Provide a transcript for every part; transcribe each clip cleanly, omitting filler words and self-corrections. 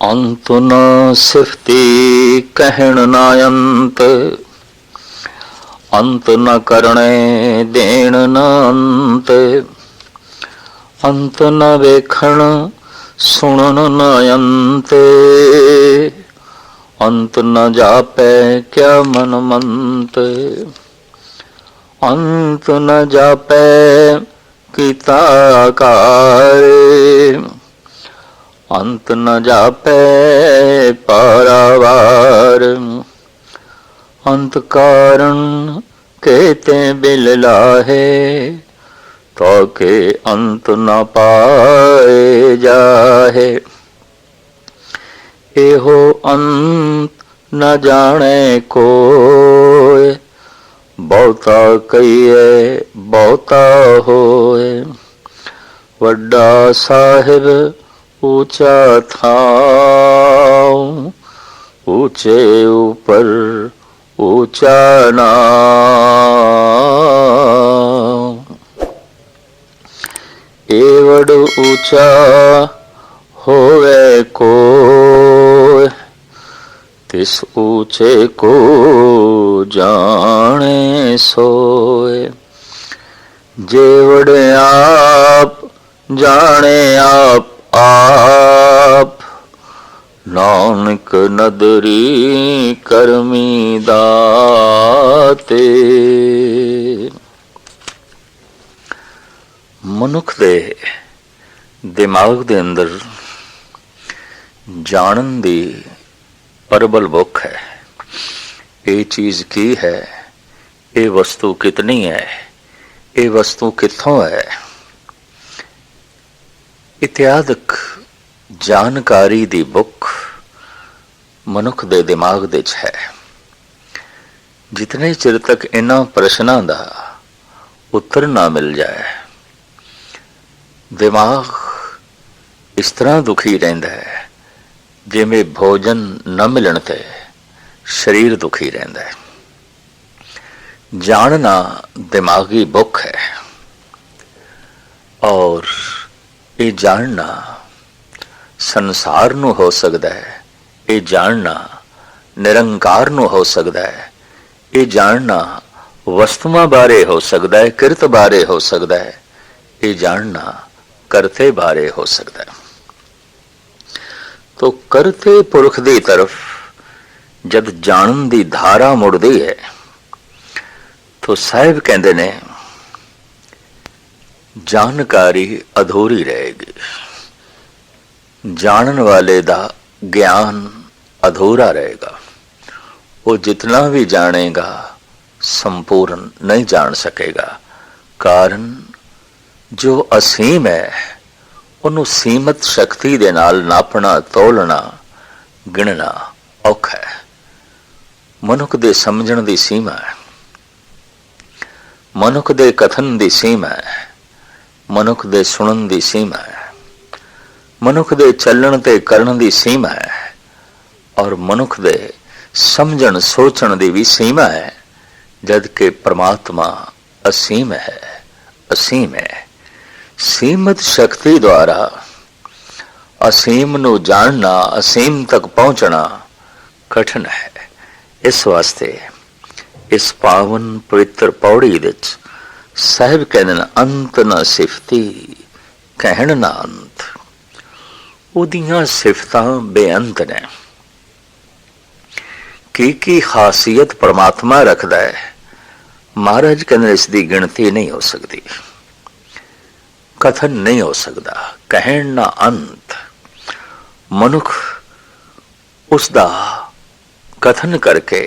अंत न सिफती कहण न अंत, अंत न करणे देण न अंत, अंत न वेखण सुनन न अंत, अंत न जापै क्या मन मंत, अंत न जापै कीता आकार, अंत न जापै पारावार, अंत कारण कहते बिल लाहे, तो के अंत न पाए जाहे, एहो अंत न जाने कोय, बहुता कहिए बहुता होए, वड्डा साहिब ऊंचा थां, ऊंचे ऊपर ऊंचा नाम, एवड ऊंचा होवे कोय, तिस ऊंचे को जाने सोए, जेवड आप जाने आप आप, नानक नदरी करमी दाते। मनुख दे दिमाग दे अंदर जानन दी प्रबल भुख है। ये चीज की है, ये वस्तु कितनी है, ये वस्तु कित्थों है, इत्यादक जानकारी दी भुख मनुख दे दिमाग दे च है। जितने चिर तक इन्हां प्रश्नां दा उत्तर ना मिल जाए, दिमाग इस तरह दुखी रहिंदा है जिवें भोजन न मिलण ते शरीर दुखी रहिंदा है। जानना दिमागी भुख है, और ये जानना संसार नूं हो सकता है, ये जानना निरंकार नूं हो सकता है, ये जानना वस्तुआं बारे हो सकता है, किरत बारे हो सकता है, ये जानना करते बारे हो सकता है। तो करते पुरख दी तरफ जद जानन दी धारा मुड़दी है, तो साहिब कहंदे ने जानकारी अधूरी रहेगी, जानन वाले दा ज्ञान अधूरा रहेगा। वो जितना भी जानेगा संपूर्ण नहीं जान सकेगा, कारण जो असीम है उन्होंने सीमित शक्ति दे नाल नापना, तोलना, गिनना औखा है। मनुख दे समझण दी सीमा है, मनुख दे कथन दी सीमा है, मनुख दे सुनन दी सीमा है, मनुख दे चलण ते करन दी सीमा है, और मनुख दे समझण सोचण दी भी सीमा है। जबकि परमात्मा असीम है, असीम है। सीमित शक्ति द्वारा असीम नू जानना, असीम तक पहुंचना कठिन है। इस वास्ते इस पावन पवित्र पौड़ी विच साहिब कहते हैं, अंत न सिफती कहण ना अंत। उदियां सिफतां बेअंत ने। की खासियत परमात्मा रखता है, महाराज कहते इसकी गिनती नहीं हो सकती, कथन नहीं हो सकता। कहण ना अंत। मनुख उसका कथन करके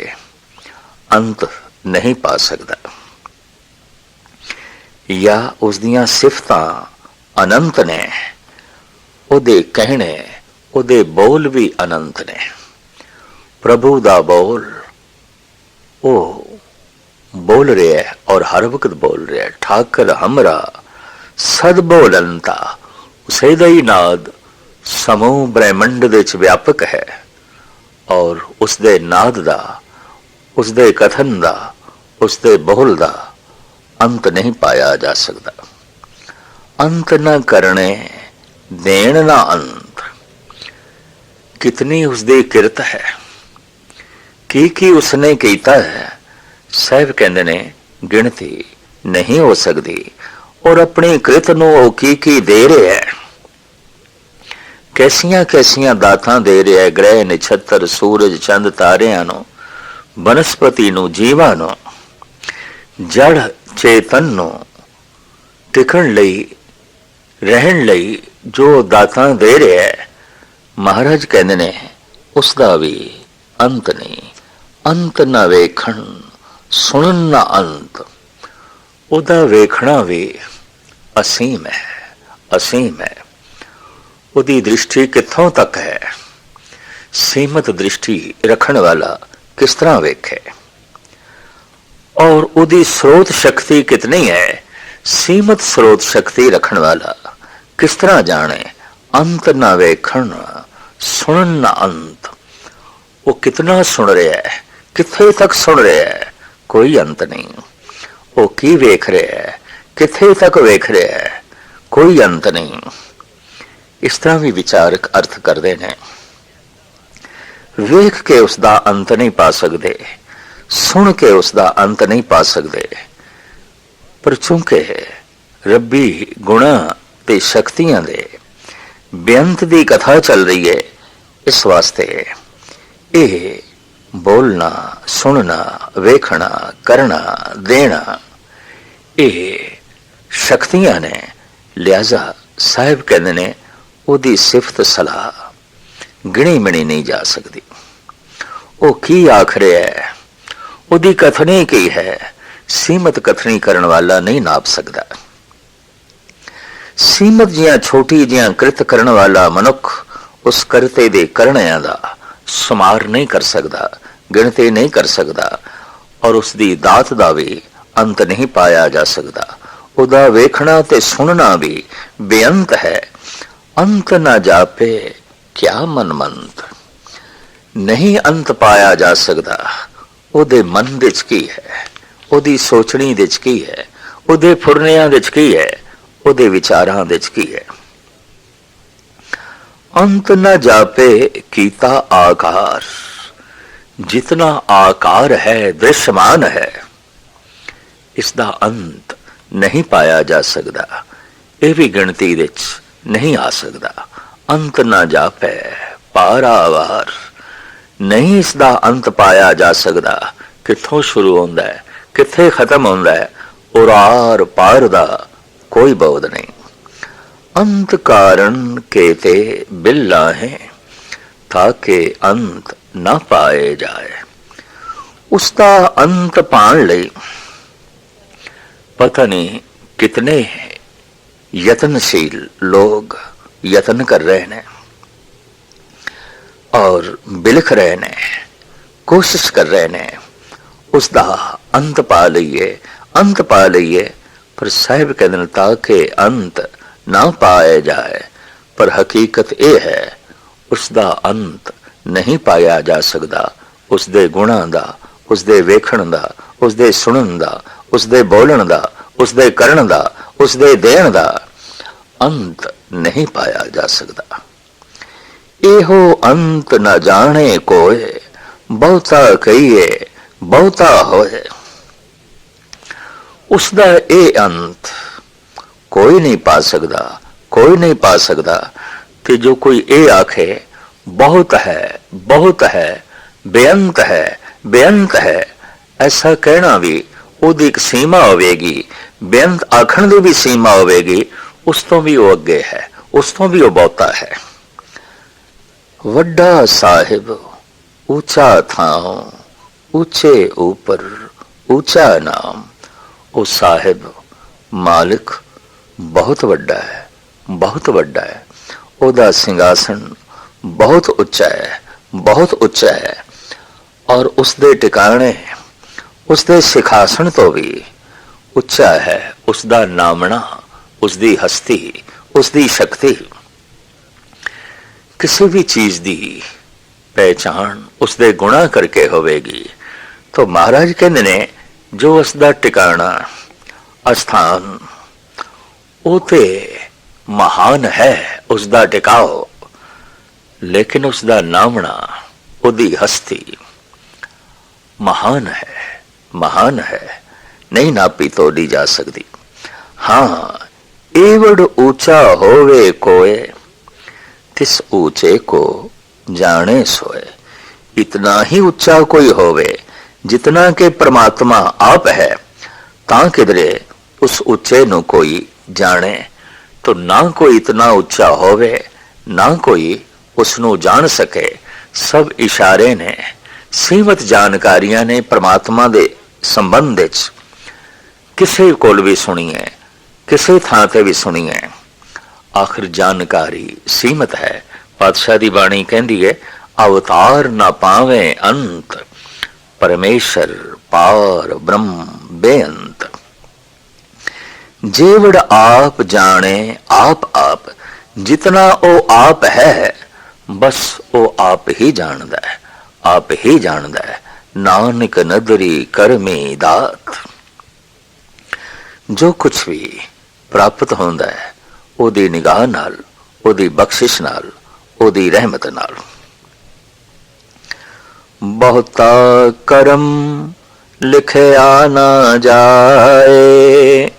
अंत नहीं पा सकता, या उसदियां सिफतां अनंत ने, उहदे कहने, उहदे बोल भी अनंत ने। प्रभु दा बोल वो बोल रहा है, और हर वक्त बोल रहा है। ठाकर हमरा सद बोलंता, उसे दा ही नाद समूह ब्रह्मंड दे च व्यापक है, और उसदे नाद दा, उसदे कथन दा, उसदे बोल दा अंत नहीं पाया जा सकता। अंत न करने देण ना अंत। कितनी उसकी किरत है, की उसने कीता है, साहब कहते ने गिणती नहीं हो सकती। और अपनी कृत नूं की दे रहा है, कैसियां कैसियां दातां दे रहा है, ग्रह नक्षत्र सूरज चंद तारियां नूं, वनस्पति नूं, जीवां नूं, जड़ चेतन नूं टिकण लई रहण लई जो दातां दे रहा है, महाराज कहंदे ने उसका भी अंत नहीं। अंत ना वेखण सुनन ना अंत, उदा वेखना भी असीम है, असीम है। उदी दृष्टि कित्थों तक है, सीमित दृष्टि रखने वाला किस तरह वेखे, और उदी स्रोत शक्ति कितनी है, सीमित स्रोत शक्ति रखने वाला किस तरह जाने। अंत ना वेखण सुनन ना अंत, वो कितना सुन रहा है, किथे तक सुन रहा है, कोई अंत नहीं। वो की वेख रहा है, किथे तक वेख रहा है, कोई अंत नहीं। इस तरह भी विचारक अर्थ करते हैं। वेख के उसका अंत नहीं पा सकते, सुन के उसका अंत नहीं पा सकते, पर चूंकि रब्बी गुणा ते शक्तियां दे बेअंत दी कथा चल रही है, इस वास्ते ये बोलना, सुनना, वेखना, करना, देना, ये शक्तियां ने। लिहाजा साहिब कहते ने उदी सिफत सलाह गिणी मिणी नहीं जा सकती। वो की आख रहा है, उदी कथनी की है, सीमित कथनी करने वाला नहीं नाप सकता। सीमित जिया छोटी जिया कृत करने वाला मनुख उस करते दे करनिया दा सुमार नहीं कर सकता, गिणती नहीं कर सकता, और उसकी दात का भी अंत नहीं पाया जा सकता। उदा वेखना ते सुनना भी बेअंत है। अंत ना जापे क्या मनमंत, नहीं अंत पाया जा सकता। उदे मन विच की है, उदी सोचनी विच की है, उदे फुरनियां विच की है, उदे विचारां विच की है। अंत न जापे कीता आकार, जितना आकार है, दृश्यमान है, इसका अंत नहीं पाया जा सकता। यह भी गिनती विच नहीं आ सकता। अंत न जापे पारावार, नहीं इसका अंत पाया जा सकता। कित्थों शुरू होंदा है, कित्थे खत्म होंदा है, और आर पार दा कोई बोध नहीं। अंत कारण केते बिल्ला है, ताके अंत न पाए जाए। उसका अंत पाण लई पता नहीं कितने यत्नशील लोग यत्न कर रहे हैं और बिलख रहे हैं, कोशिश कर रहे हैं उसका अंत पा लईए, अंत पा लईए। पर साहिब कहते हैं ताके अंत ना पाए जाए, पर हकीकत यह है उसका अंत नहीं पाया जा सकता। उसके गुणां दा, उसके वेखण दा, उसके सुनन दा, उसके बोलन दा, उसके करन दा, उसके देण दा अंत नहीं पाया जा सकता। एहो अंत न जाने कोय, बहुता कहिए बहुता होए। उसका ये अंत कोई नहीं पा सकता, कोई नहीं पा सकता। कि जो कोई ये आखे बहुत है, बहुत है, बेअंत है, बेअंत है, ऐसा कहना भी उसकी एक सीमा होगी। बेअंत आखण की भी सीमा होगी, उस तो भी वो अगे है, उस तो भी वो बहुता है। वड्डा साहिब ऊंचा थां, ऊंचे ऊपर ऊंचा नाम। वो साहिब मालिक बहुत वड्डा है, बहुत वड्डा है। ओदा सिंहासन बहुत उच्चा है, बहुत उच्चा है, और उसके टिकाणे, उसके सिखासन तो भी उच्चा है। उसका नामना, उसकी हस्ती, उसकी शक्ति, किसी भी चीज की पहचान उसके गुणा करके होवेगी। तो महाराज कहते ने जो उसका टिकाणा अस्थान वो ते महान है, उसका टिकाओ लेकिन उसका नामना, उदी हस्ती महान है, महान है, नहीं नापी तोड़ी जा सकती। हाँ, एवड ऊंचा होवे कोय, तिस ऊंचे को जाने सोए। इतना ही ऊंचा कोई होवे जितना के परमात्मा आप है, ता किधरे उस ऊंचे नु कोई जाने। तो ना कोई इतना ऊंचा होवे, ना कोई उसनु जान सके। सब इशारे ने, सीमित जानकारियां ने परमात्मा दे संबंध विच किसे कोल भी सुनी है, किसे थां ते भी सुनी है। आखिर जानकारी सीमित है। पातशाह दी बाणी कहंदी है, अवतार ना पावे अंत, परमेश्वर पार ब्रह्म बेअंत। जेवड़ आप जाने आप जितना ओ आप है, बस ओ आप ही जानदा है, आप ही जानदा है। नानक नदरी करमी दात। जो कुछ भी प्राप्त होंदा है ओदी निगाह नाल, ओदी बख्शिश नाल, ओदी रहमत नाल। बहुता करम लिखिया ना जाए,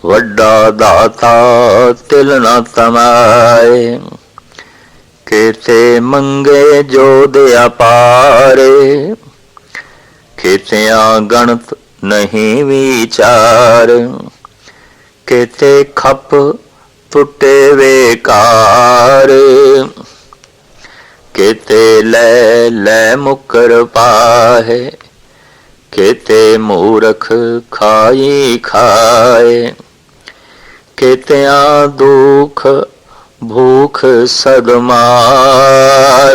वड्डा दाता तिल ना तमाए। केते मंगे जो दया पारे, केतिया गणत नहीं विचार। केते खप टुटे बेकार, केते ले ले मुकर पाहे। केते मूरख खाई खाए, केतिया दुख भूख सदमार।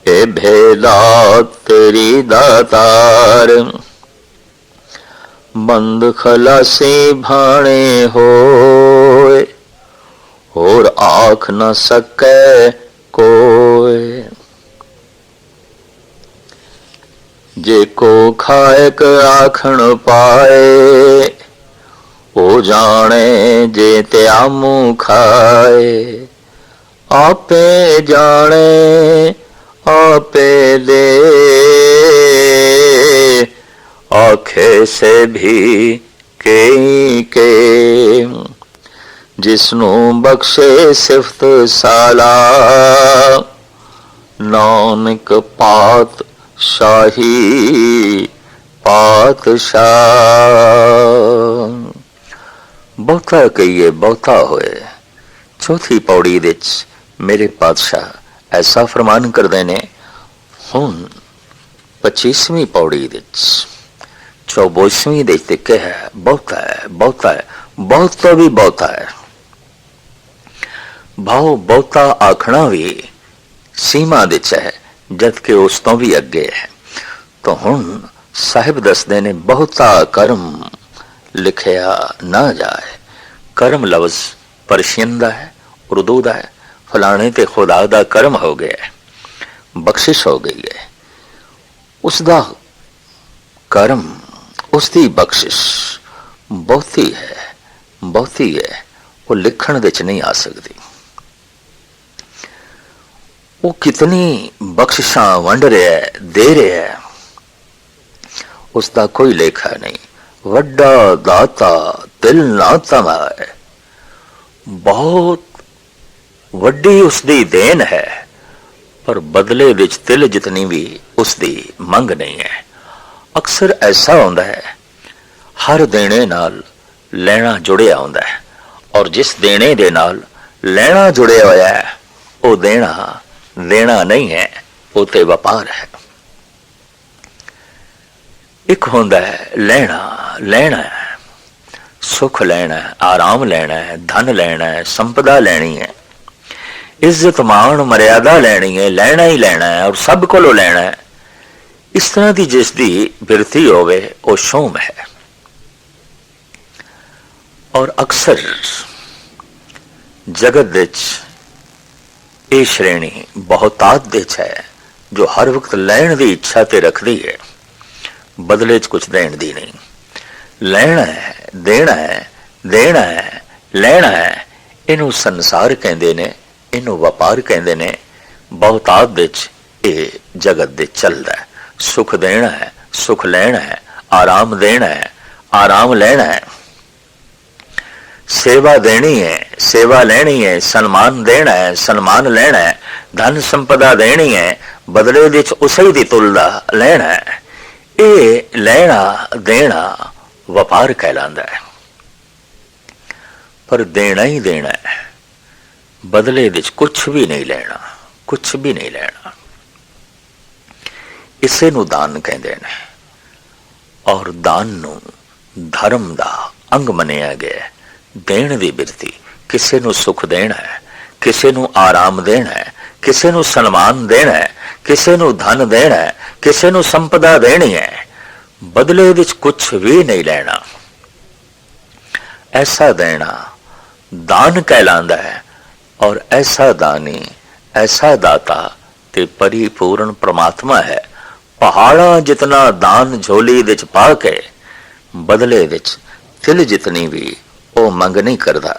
ए भेदा तेरी दातार, बंद खलासी भाणे होए, और आख न सके कोय। जे को खायक आखण पाए, ओ जाने जे त्यामू खाए। आपे जाने आपे दे, आखे से भी के। जिसनु बख्शे सिफत साला, नानक पात शाही पातशाह। बहुता कहिए बहुता होए। चौथी पौड़ी विच मेरे पातशाह ऐसा फरमान करदे ने। हुण 25वीं पौड़ी विच 24वीं दे लिखे है, बहुता है, बहुता है, बहुत तो भी बहुता है। भाव बहुता आखना भी सीमा विच है, जबकि उस तो भी अगे है। तो हुण साहिब दसदे ने, बहुता कर्म लिखिया ना जाए। कर्म लफ्ज पर्शियन दा है, उर्दू दा है। फलाने ते खुदा दा कर्म हो गया है, बख्शिश हो गई है। उसदा कर्म, उसकी बख्शिश बहुती है, बहुती है। वो लिखण विच नहीं आ सकती। वो कितनी बख्शिशां वंड रहा है, दे रहा है, उसका कोई लेखा नहीं। वड्डा दाता दिल ना तमाए। बहुत वड्डी उसकी देन है, पर बदले विच तिल जितनी भी उसकी मंग नहीं है। अक्सर ऐसा होता है, हर देने नाल लेना जुड़िया होता है, और जिस देने दे नाल लेना जुड़िया होया है, वो देना देना नहीं है, वो ते व्यापार है। एक होंदा है लेना, लेना है, सुख लेना है, आराम लेना है, धन लेना है, संपदा लेनी है, इज्जत मान मर्यादा लेनी है, लेना ही लेना है, और सब कोलों लेना है। इस तरह की जिसकी बिरती होवे वो शोम है। और अक्सर जगत विच ये श्रेणी बहुतात विच है, जो हर वक्त लैण की इच्छा ते रखती है, बदले च कुछ देण दी नहीं। लेना है, देना है, देना है, लेना है, इनू संसार कहते ने, ਇਹਨੂੰ ਵਪਾਰ ਕਹਿੰਦੇ ਨੇ। ਬਹੁਤਾਤ ਵਿੱਚ ਇਹ ਜਗਤ ਦੇ ਚੱਲਦਾ ਹੈ। ਸੁਖ ਦੇਣਾ ਹੈ, ਸੁਖ ਲੈਣਾ ਹੈ, ਆਰਾਮ ਦੇਣਾ ਹੈ, ਆਰਾਮ ਲੈਣਾ ਹੈ, ਸੇਵਾ ਦੇਣੀ ਹੈ, ਸੇਵਾ ਲੈਣੀ ਹੈ, ਸਨਮਾਨ ਦੇਣਾ ਹੈ, ਸਨਮਾਨ ਲੈਣਾ ਹੈ, ਧਨ ਸੰਪਦਾ ਦੇਣੀ ਹੈ, ਬਦਲੇ ਵਿੱਚ ਉਸੇ ਦੀ ਤੁਲਦਾ ਲੈਣਾ ਹੈ। ਇਹ ਲੈਣਾ ਦੇਣਾ ਵਪਾਰ ਕਹਿਲਾਂਦਾ ਹੈ। ਪਰ ਦੇਣਾ ਹੀ ਦੇਣਾ ਹੈ, ਬਦਲੇ ਵਿੱਚ ਕੁਛ ਵੀ ਨਹੀਂ ਲੈਣਾ, ਕੁਛ ਵੀ ਨਹੀਂ ਲੈਣਾ। ਇਸੇ ਨੂੰ ਦਾਨ ਕਹਿੰਦੇ ਨੇ। ਔਰ ਦਾਨ ਨੂੰ ਧਰਮ ਦਾ ਅੰਗ ਮੰਨਿਆ ਗਿਆ। ਦੇਣ ਦੀ ਬਿਰਤੀ, ਕਿਸੇ ਨੂੰ ਸੁਖ ਦੇਣਾ ਹੈ, ਕਿਸੇ ਨੂੰ ਆਰਾਮ ਦੇਣਾ ਹੈ, ਕਿਸੇ ਨੂੰ ਸਨਮਾਨ ਦੇਣਾ ਹੈ, ਕਿਸੇ ਨੂੰ ਧਨ ਦੇਣਾ ਹੈ, ਕਿਸੇ ਨੂੰ ਸੰਪਦਾ ਦੇਣੀ ਹੈ, ਬਦਲੇ ਵਿੱਚ ਕੁਛ ਵੀ ਨਹੀਂ ਲੈਣਾ। ਐਸਾ ਦੇਣਾ ਦਾਨ ਕਹਿਲਾਂਦਾ ਹੈ। ਔਰ ਐਸਾ ਦਾਨੀ, ਐਸਾ ਦਾਤਾ ਤੇ ਪਰਿਪੂਰਨ ਪ੍ਰਮਾਤਮਾ ਹੈ। ਪਹਾੜਾਂ ਜਿਤਨਾ ਦਾਨ ਝੋਲੀ ਵਿੱਚ ਪਾ ਕੇ ਬਦਲੇ ਵਿੱਚ ਤਿਲ ਜਿਤਨੀ ਵੀ ਉਹ ਮੰਗ ਨਹੀਂ ਕਰਦਾ।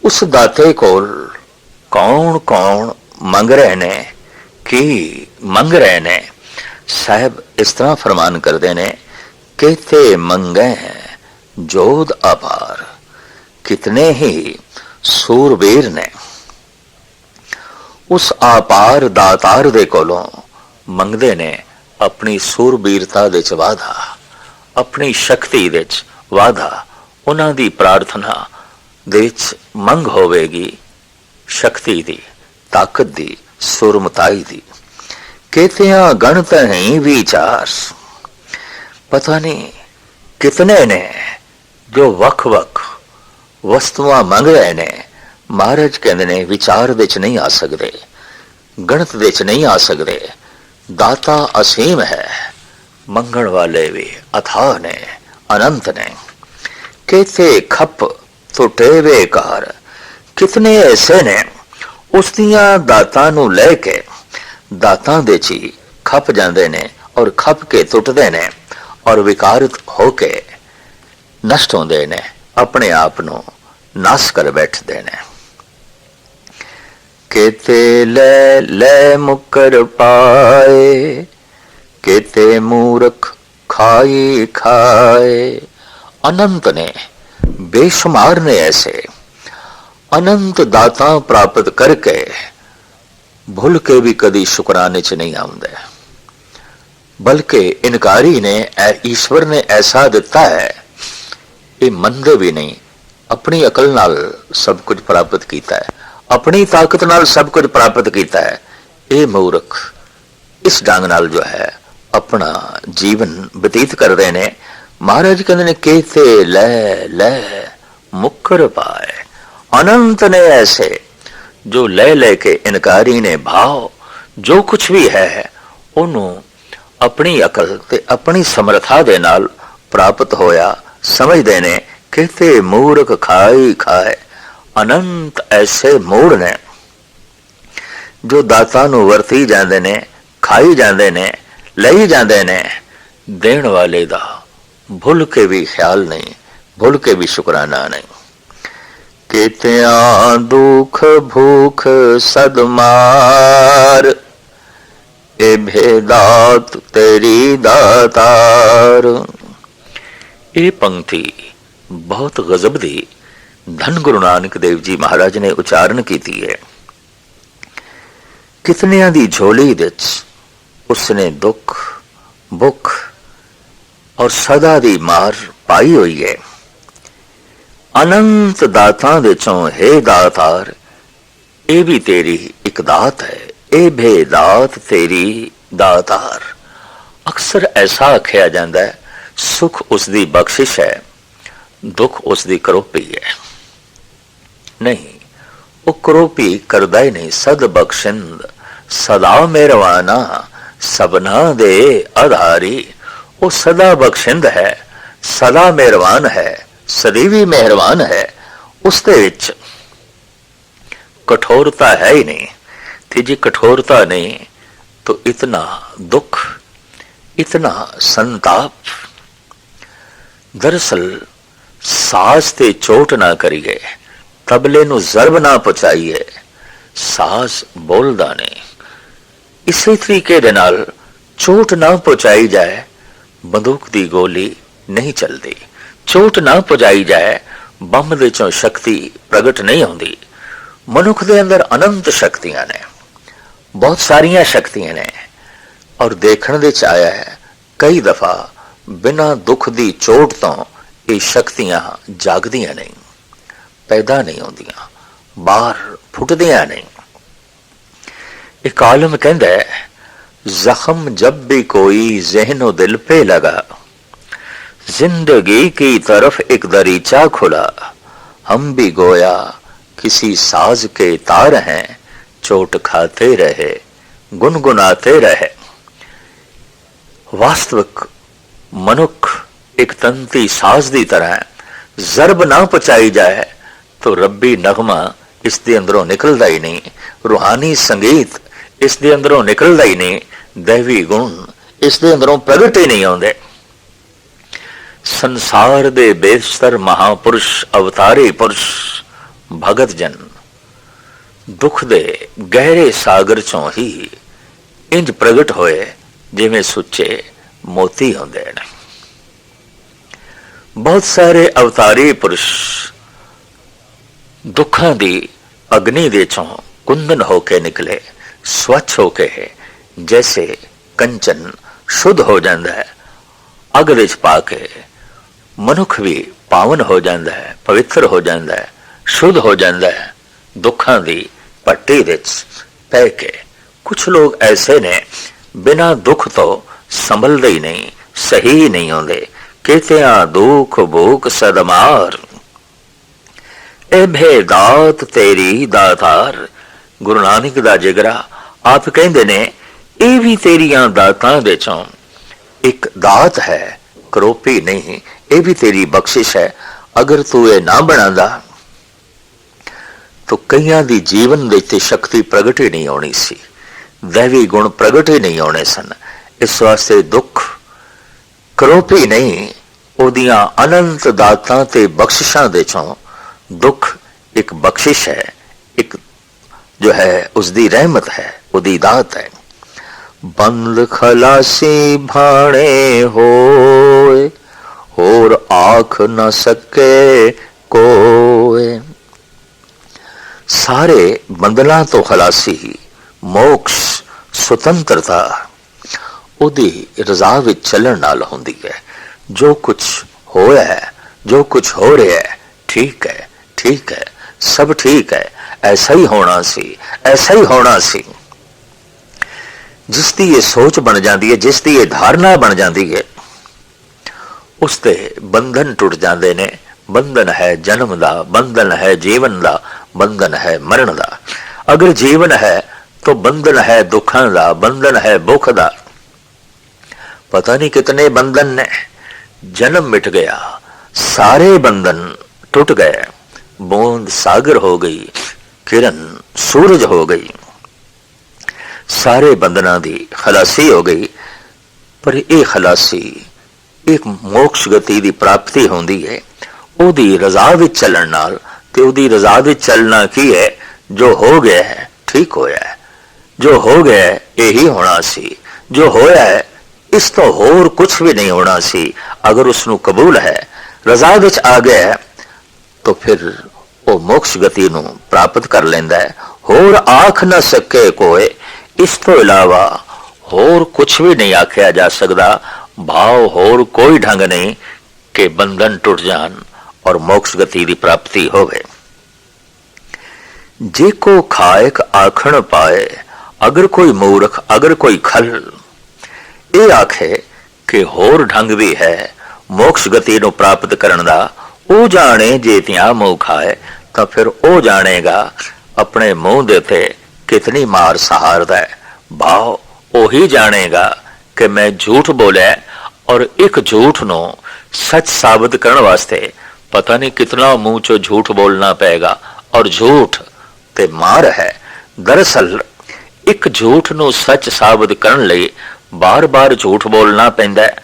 ਉਸ ਦਾਤੇ ਕੋਲ ਕੌਣ ਕੌਣ ਮੰਗ ਰਹੇ ਨੇ, ਕੀ ਮੰਗ ਰਹੇ ਨੇ? ਸਾਹਿਬ ਇਸ ਤਰ੍ਹਾਂ ਫਰਮਾਨ ਕਰਦੇ ਨੇ, ਕਿਤੇ ਮੰਗੇ ਜੋਧ ਅਪਾਰ, ਕਿਤਨੇ ਹੀ ਸੂਰਬੀਰ ਨੇ। ਉਸ ਆਪਾਰ ਦਾਤਾਰ ਦੇ ਕੋਲੋਂ ਮੰਗਦੇ ਨੇ ਆਪਣੀ ਸੂਰਬੀਰਤਾ ਦੇ ਚ ਵਾਧਾ, ਆਪਣੀ ਸ਼ਕਤੀ ਦੇ ਚ ਵਾਧਾ। ਉਹਨਾਂ ਦੀ ਪ੍ਰਾਰਥਨਾ ਦੇ ਵਿੱਚ ਮੰਗ ਹੋਵੇਗੀ ਸ਼ਕਤੀ ਦੀ, ਤਾਕਤ ਦੀ, ਸੁਰਮਤਾਈ ਦੀ। ਕਿਤਿਆਂ ਗਣਤ ਨਹੀਂ ਵਿਚਾਰ, ਪਤਾ ਨਹੀਂ ਕਿਤਨੇ ਨੇ ਜੋ ਵੱਖ ਵੱਖ ਵਸਤੂਆਂ ਮੰਗ ਰਹੇ ਨੇ। ਮਹਾਰਾਜ ਕਹਿੰਦੇ ਨੇ ਵਿਚਾਰ ਵਿੱਚ ਨਹੀਂ ਆ ਸਕਦੇ, ਗਣਤ ਵਿੱਚ ਨਹੀਂ ਆ ਸਕਦੇ। ਦਾਤਾ ਅਸੀਮ ਹੈ, ਮੰਗਣ ਵਾਲੇ ਵੀ ਅਥਾਹ ਨੇ, ਅਨੰਤ ਨੇ। ਕਿਤੇ ਖੱਪ ਟੁੱਟੇ ਵੇਕਾਰ, ਕਿਤਨੇ ਐਸੇ ਨੇ ਉਸ ਦੀਆਂ ਦਾਤਾਂ ਨੂੰ ਲੈ ਕੇ ਦਾਤਾਂ ਦੇ ਚ ਖੱਪ ਜਾਂਦੇ ਨੇ ਔਰ ਖੱਪ ਕੇ ਟੁੱਟਦੇ ਨੇ ਔਰ ਵਿਕਾਰਿਤ ਹੋ ਕੇ ਨਸ਼ਟ ਹੁੰਦੇ ਨੇ, ਆਪਣੇ ਆਪ ਨੂੰ ਨਾਸ ਕਰ ਬੈਠਦੇ ਨੇ। ਕਿਤੇ ਲੈ ਲੈ ਮੁਕਰ ਪਾਏ, ਕਿਤੇ ਮੂਰਖ ਖਾਈ ਖਾਏ। ਅਨੰਤ ਨੇ, ਬੇਸ਼ੁਮਾਰ ਨੇ ਐਸੇ। ਅਨੰਤ ਦਾਤਾਂ ਪ੍ਰਾਪਤ ਕਰਕੇ ਭੁੱਲ ਕੇ ਵੀ ਕਦੀ ਸ਼ੁਕਰਾਨੇ ਚ ਨਹੀਂ ਆਉਂਦੇ, ਬਲਕਿ ਇਨਕਾਰੀ ਨੇ ਈਸ਼ਵਰ ਨੇ ਐਸਾ ਦਿੱਤਾ ਹੈ, ਇਹ ਮੰਨਦੇ ਵੀ ਨਹੀਂ। ਆਪਣੀ ਅਕਲ ਨਾਲ ਸਭ ਕੁਝ ਪ੍ਰਾਪਤ ਕੀਤਾ ਹੈ, ਆਪਣੀ ਤਾਕਤ ਨਾਲ ਸਭ ਕੁਝ ਪ੍ਰਾਪਤ ਕੀਤਾ ਹੈ। ਇਹ ਮੂਰਖ ਇਸ ਢੰਗ ਨਾਲ ਜੋ ਹੈ ਆਪਣਾ ਜੀਵਨ ਬਤੀਤ ਕਰਦੇ ਨੇ। ਮਹਾਰਾਜ ਕਹਿੰਦੇ ਨੇ ਕਿਤੇ ਲੈ ਲੈ ਮੁਕਰ ਪਾਏ। ਅਨੰਤ ਨੇ ਐਸੇ ਜੋ ਲੈ ਲੈ ਕੇ ਇਨਕਾਰੀ ਨੇ ਭਾਵ ਜੋ ਕੁਛ ਵੀ ਹੈ ਉਹਨੂੰ ਆਪਣੀ ਅਕਲ ਤੇ ਆਪਣੀ ਸਮਰੱਥਾ ਦੇ ਨਾਲ ਪ੍ਰਾਪਤ ਹੋਇਆ ਸਮਝਦੇ ਨੇ। ਕਿਤੇ ਮੂਰਖ ਖਾਈ ਖਾਏ। ਅਨੰਤ ਐਸੇ ਮੂੜ ਨੇ ਜੋ ਦਾਤਾ ਨੂੰ ਵਰਤੀ ਜਾਂਦੇ ਨੇ, ਖਾਈ ਜਾਂਦੇ ਨੇ, ਲਈ ਜਾਂਦੇ ਨੇ। ਦੇਣ ਵਾਲੇ ਦਾ ਭੁੱਲ ਕੇ ਵੀ ਖਿਆਲ ਨਹੀਂ, ਭੁੱਲ ਕੇ ਵੀ ਸ਼ੁਕਰਾਨਾ ਨਹੀਂ। ਕਿਤਿਆਂ ਦੁਖ ਭੂਖ ਸਦਮਾਰ, ਇਹ ਭੇਦਾਤ ਤੇਰੀ ਦਾਤਾਰ। ਇਹ ਪੰਕਤੀ ਬਹੁਤ ਗਜ਼ਬ ਦੀ ਧੰਨ ਗੁਰੂ ਨਾਨਕ ਦੇਵ ਜੀ ਮਹਾਰਾਜ ਨੇ ਉਚਾਰਨ ਕੀਤੀ ਹੈ। ਕਿਤਨਿਆਂ ਦੀ ਝੋਲੀ ਵਿੱਚ ਉਸਨੇ ਦੁੱਖ ਭੁੱਖ ਔਰ ਸਦਾ ਦੀ ਮਾਰ ਪਾਈ ਹੋਈ ਹੈ। ਅਨੰਤ ਦਾਤਾਂ ਵਿੱਚੋਂ ਹੈ ਦਾਤਾਰ, ਇਹ ਵੀ ਤੇਰੀ ਇੱਕ ਦਾਤ ਹੈ। ਇਹ ਭੇਦਾਤ ਤੇਰੀ ਦਾਤਾਰ। ਅਕਸਰ ਐਸਾ ਆਖਿਆ ਜਾਂਦਾ ਹੈ ਸੁਖ ਉਸ ਦੀ ਬਖਸ਼ਿਸ਼ ਹੈ, ਦੁੱਖ ਉਸ ਦੀ ਕਰੋਪੀ ਹੈ। ਨਹੀਂ, ਉਹ ਕਰੋਪੀ ਕਰਦਾ ਹੀ ਨਹੀਂ। ਸਦ ਬਖਸ਼ਿੰਦ ਸਦਾ ਮਿਹਰਵਾਨਾ, ਸਭਨਾ ਦੇ ਆਧਾਰੀ। ਉਹ ਸਦਾ ਬਖਸ਼ਿੰਦ ਹੈ, ਸਦਾ ਮਿਹਰਵਾਨ ਹੈ, ਸਦੀਵੀ ਮਿਹਰਬਾਨ ਹੈ। ਉਸ ਦੇ ਵਿੱਚ ਕਠੋਰਤਾ ਹੈ ਹੀ ਨਹੀਂ। ਤੇ ਜੇ ਕਠੋਰਤਾ ਨਹੀਂ ਤਾਂ ਇਤਨਾ ਦੁੱਖ, ਇਤਨਾ ਸੰਤਾਪ। ਦਰਅਸਲ ਸਾਜ਼ ਤੇ ਚੋਟ ਨਾ ਕਰੀਏ, ਤਬਲੇ ਨੂੰ ਜ਼ਰਬ ਨਾ ਪਹੁੰਚਾਈਏ, ਸਾਜ਼ ਬੋਲਦਾ ਨਹੀਂ। ਇਸੇ ਤਰੀਕੇ ਦੇ ਨਾਲ ਚੋਟ ਨਾ ਪਹੁੰਚਾਈ ਜਾਏ, ਬੰਦੂਕ ਦੀ ਗੋਲੀ ਨਹੀਂ ਚੱਲਦੀ। ਚੋਟ ਨਾ ਪਹੁੰਚਾਈ ਜਾਏ, ਬੰਬ ਦੇ ਚੋਂ ਸ਼ਕਤੀ ਪ੍ਰਗਟ ਨਹੀਂ ਹੁੰਦੀ। ਮਨੁੱਖ ਦੇ ਅੰਦਰ ਅਨੰਤ ਸ਼ਕਤੀਆਂ ਨੇ, ਬਹੁਤ ਸਾਰੀਆਂ ਸ਼ਕਤੀਆਂ ਨੇ, ਔਰ ਦੇਖਣ ਦੇ ਚ ਆਇਆ ਹੈ ਕਈ ਦਫਾ ਬਿਨਾਂ ਦੁੱਖ ਦੀ ਚੋਟ ਤੋਂ ਇਹ ਸ਼ਕਤੀਆਂ ਜਾਗਦੀਆਂ ਨਹੀਂ, ਪੈਦਾ ਨਹੀਂ ਹੁੰਦੀਆਂ, ਬਾਹਰ ਫੁੱਟਦੀਆਂ ਨਹੀਂ। एक आलम कहता है, जख्म जब भी कोई ज़हनो दिल पे लगा, जिंदगी की तरफ एक दरीचा खुला, हम भी गोया किसी साज के तार हैं, चोट खाते रहे गुनगुनाते रहे। वास्तविक मनुख एक तंती साज की तरह जरब ना पहुंचाई जाए तो रब्बी नगमा इस दे अंदरों निकलता ही नहीं, रूहानी संगीत इस दे अंदरों निकलता ही नहीं, दैवी गुण इस दे अंदरों प्रगट ही नहीं आते। संसार दे बेशतर महापुरुष अवतारे पुरुष भगत जन दुख दे गहरे सागर चों ही इंज प्रगट होए जिवें सुच्चे मोती होंदे ने। बहुत सारे अवतारी पुरुष दुखां दी अग्नि दे चों कुंदन होके निकले, स्वच्छ होके है, जैसे कंचन शुद्ध हो जाता है अग विच पा के। मनुख भी पावन हो जाता है, पवित्र हो जाता है, शुद्ध हो जाता है दुखां दी पट्टी विच पै के। कुछ लोग ऐसे ने बिना दुख तो संभलते ही नहीं, सही ही नहीं होंगे। कितिया दुख भूख सदमार, ए भेदात तेरी दातार। गुरु नानक दा जिगरा आप कहते ने, ये भी तेरिया दातां दे चों एक दात है, करोपी नहीं, ये भी तेरी बख्शिश है। अगर तू ये ना बनांदा तो कईयां दी जीवन दे ते शक्ति प्रगट ही नहीं होनी सी, दैवी गुण प्रगट ही नहीं होने सन। इस वास्ते दुख करोपी नहीं, ओदियां अनंत दातां ते बख्शिशां दे चों दुख एक बख्शिश है, एक जो है उसकी रहमत है, उसकी दात है। बंद खलासी भाणे होए, होर आख न सके कोए। सारे बंधना तो खलासी, मोक्ष, स्वतंत्रता उदी रजा विच चलण नाल हुंदी है। जो कुछ होया है, जो कुछ हो रहा है, ठीक है, ठीक है, सब ठीक है, ऐसा ही होना सी, ऐसा ही होना सी। जिसकी ये सोच बन जाती है, जिसकी ये धारणा बन जाती है, उसके बंधन टुट जाते ने। बंधन है जन्म दा, बंधन है जीवन दा, बंधन है मरण दा। अगर जीवन है तो बंधन है दुखों दा, बंधन है भुख दा। पता नहीं कितने बंधन ने। जन्म मिट गया, सारे बंधन टूट गए, बूंद सागर हो गई, किरण सूरज हो गई, सारे बंधना दी खलासी हो गई। पर यह खलासी एक मोक्ष गति की प्राप्ति होंदी है, ओदी रजा विच चलण नाल। ते ओदी रजा विच चलना की है, जो हो गया है ठीक होया है, जो हो गया है यही होना सी, जो होया है इस तो होर कुछ भी नहीं होना सी। अगर उसनू कबूल है, रजा विच आ गया है, तो फिर वो मोक्ष गति नू प्राप्त कर लेंदा है। होर आख न सके कोई, इस तो इलावा होर कुछ भी नहीं आख्या जा सकता। भाव होर कोई ढंग नहीं कि बंधन टुट जान और मोक्ष गति की प्राप्ति होवे। जे को खायक आखण पाए, अगर कोई मूर्ख, अगर कोई खल ये आखे कि होर ढंग भी है मोक्ष गति नू प्राप्त करन दा, ਉਹ ਜਾਣੇ ਜੇ ਤਿਆ ਮੂੰਹ ਖਾਏ, ਤਾਂ ਫਿਰ ਉਹ ਜਾਣੇਗਾ ਆਪਣੇ ਮੂੰਹ ਦੇ ਤੇ ਕਿਤਨੀ ਮਾਰ ਸਹਾਰਦਾ ਹੈ। ਭਾਵ ਉਹੀ ਜਾਣੇਗਾ ਕਿ ਮੈਂ ਝੂਠ ਬੋਲਿਆ, ਔਰ ਇੱਕ ਝੂਠ ਨੂੰ ਸੱਚ ਸਾਬਤ ਕਰਨ ਵਾਸਤੇ ਪਤਾ ਨਹੀਂ ਕਿਤਨਾ ਮੂੰਹ ਚੋਂ ਝੂਠ ਬੋਲਣਾ ਪਏਗਾ। ਔਰ ਝੂਠ ਤੇ ਮਾਰ ਹੈ। ਦਰਅਸਲ ਇੱਕ ਝੂਠ ਨੂੰ ਸੱਚ ਸਾਬਤ ਕਰਨ ਲਈ ਬਾਰ-ਬਾਰ ਝੂਠ ਬੋਲਣਾ ਪੈਂਦਾ ਹੈ,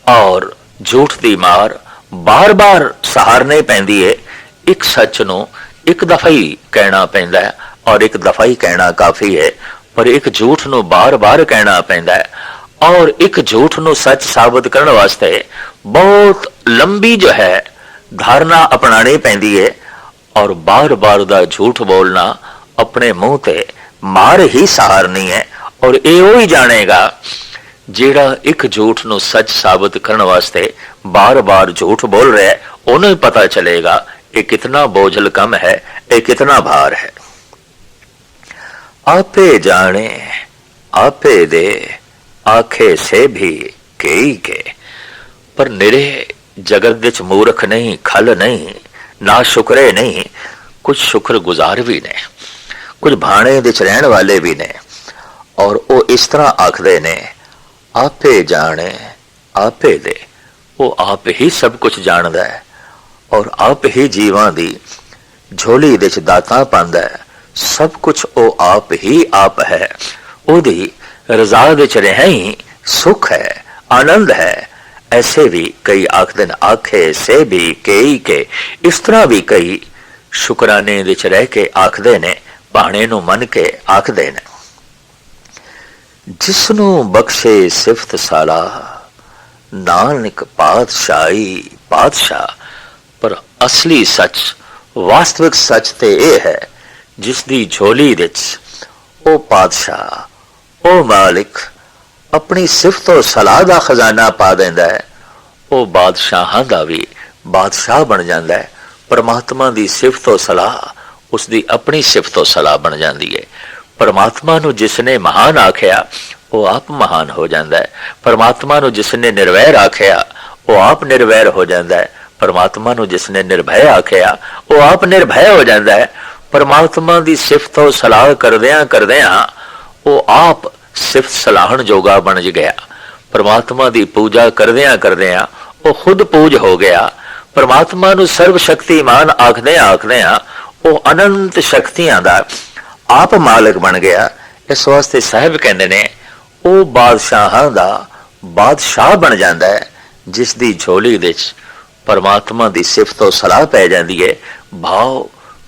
ਔਰ ਝੂਠ ਦੀ ਮਾਰ बार बार सहारनी पैंदी है। एक सच नू एक दफा ही कहना पैंदा है और एक दफा ही कहना काफी है, पर एक झूठ नूं बार बार कहना पैंदा है और एक झूठ नूं सच साबित करने वास्ते बहुत लंबी जो है धारणा अपनानी पैंदी है और बार बार दा झूठ बोलना अपने मुंह ते मार ही सहारनी है। और ये ही जानेगा जेड़ा एक झूठ नूं सच साबित करने वास्ते बार बार झूठ बोल रहा है, उन्हें ही पता चलेगा ये कितना बोझल कम है, ये कितना भार है। आपे जाने आपे दे आखे से भी कई के, पर निरे जगत विच मूर्ख नहीं, खल नहीं, ना शुक्रे नहीं, कुछ शुक्र गुजार भी ने, कुछ भाणे विच रहण वाले भी ने और वो इस तरह आखदे ने आपे जाने आपे दे। वो आप ही सब कुछ जानदा है और आप ही जीवां दी झोली विच दातां पांदा है, सब कुछ वो आप ही आप है। ओदी रजा विच रह ही सुख है, आनंद है। ऐसे भी कई आखदे ने आखे से भी कई के, इस तरह भी कई शुकराने विच रह के आखदे ने, भाणे नूं मन के आखदे ने। जिसनू बख्शे सिफत सलाह नानक पातशाही पातशाह। पर असली सच वास्तविक सच ते यह है जिसदी झोली विच ओ पातशाह ओ मालिक अपनी सिफत और सलाह दा खजाना पा देंदा है, ओ बादशाहां दा भी बादशाह बन जांदा है। परमात्मा दी सिफत और सलाह उसदी अपनी सिफत और सलाह बन जाती है। परमात्मा नूं जिसने महान आख्या वो आप महान हो जाता है। परमात्मा नूं जिसने निर्वैर आख्या वो आप निर्वैर हो जाता है। परमात्मा नूं जिसने निर्भय आख्या वो आप निर्भय हो जाता है। परमात्मा दी सिफत और सलाह करदियां करदियां वो आप सिफत सलाहण जोगा बन गया। परमात्मा दी पूजा करदियां करदियां वो खुद पूज हो गया। परमात्मा नूं सर्व शक्तिमान आखदियां आखदियां वो अनंत शक्तियां दा आप मालिक बन गया। इस वास्ते साहब कहते ने वो बादशाहां दा बादशाह बन जाता है जिसदी झोली विच परमात्मा दी सिफत और सलाह पै जाती है। भाव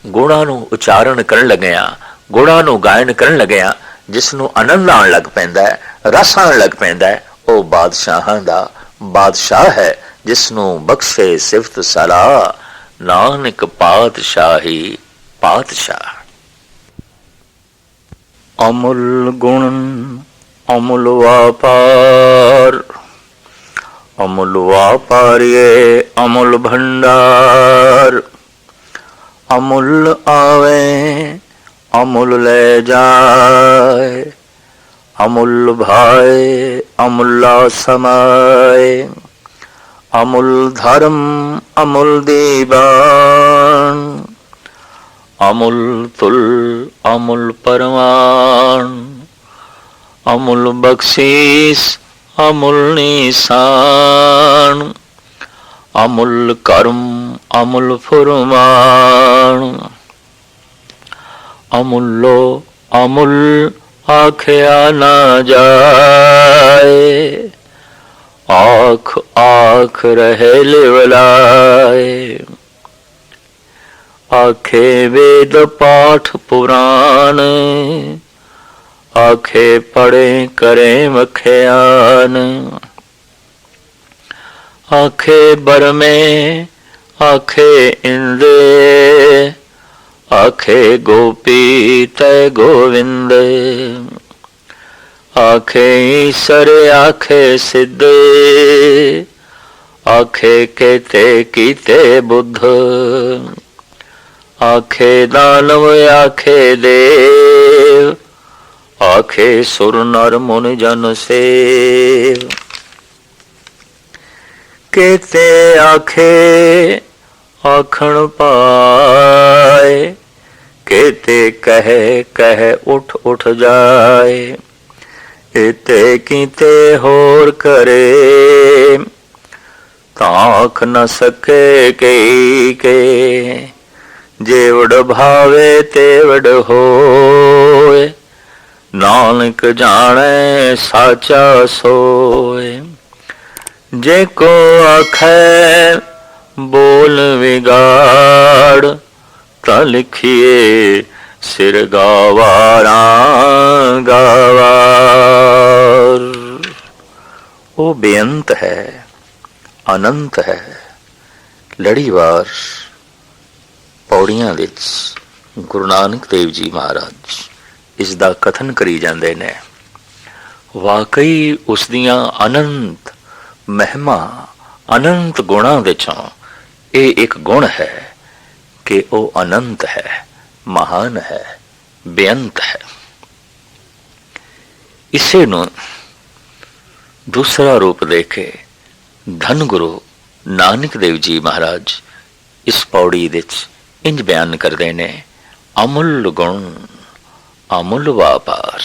गुणा नूं उचारण करन लगिया, गुणा नूं गायन करन लगिया जिसनूं आनंद आण लग पैंदा है, रस आण लग पैंदा है, वो बादशाहां दा बादशाह है जिसनूं बख्शे सिफत सलाह नानक पातशाही पातशाह। अमुल गुण अमुल व्यापार अमुल व्यापारिये अमुल भंडार। अमुल आवे अमुल ले जाए, अमुल भाई अमुल्ला समाए। अमुल धर्म अमुल दीवान, अमुल तुल अमुल परवान। अमुल बख्शीस अमुल निशान, अमुल कर्म अमुल फुरमान। अमुलो अमुल आख्या ना जाए, आख आख रहे लिवलाए। आखे वेद पाठ पुराण, आखे पढ़े करे मख्यान। आखे बरमे आखे इंदे, आखे गोपी तय गोविंद। आखे ईश्वर आखे सिद्धे, आखे केते कीते बुद्ध। आखे दानव आखे देव, आखे सुर नर मुनि जन सेव। केते आखे आखण पाए, केते कहे कहे उठ उठ जाए। एते कीते होर करे, ताख न सके कई के। जेवड़ भावे तेवड़ होए, नानक जाने साचा सोए। जेको आखे बोल विगाड़, ਤਾਂ ਲਿਖੀਏ ਸਿਰ ਗਾਵਾਰਾਂ ਗਾਵਾਰ। ਉਹ ਬੇਅੰਤ ਹੈ, ਅਨੰਤ ਹੈ। ਲੜੀਵਾਰ ਪੌੜੀਆਂ ਵਿੱਚ ਗੁਰੂ ਨਾਨਕ ਦੇਵ ਜੀ ਮਹਾਰਾਜ ਇਸ ਦਾ ਕਥਨ ਕਰੀ ਜਾਂਦੇ ਨੇ। ਵਾਕਈ ਉਸ ਦੀਆਂ ਅਨੰਤ ਮਹਿਮਾ, ਅਨੰਤ ਗੁਣਾਂ ਵਿੱਚੋਂ ਇਹ ਇੱਕ ਗੁਣ ਹੈ ਕਿ ਉਹ ਅਨੰਤ ਹੈ, ਮਹਾਨ ਹੈ, ਬੇਅੰਤ ਹੈ। ਇਸੇ ਨੂੰ ਦੂਸਰਾ ਰੂਪ ਦੇ ਕੇ ਧੰਨ ਗੁਰੂ ਨਾਨਕ ਦੇਵ ਜੀ ਮਹਾਰਾਜ ਇਸ ਪੌੜੀ ਵਿੱਚ ਇੰਜ ਬਿਆਨ ਕਰਦੇ ਨੇ, ਅਮੁੱਲ ਗੁਣ ਅਮੁੱਲ ਵਾਪਾਰ।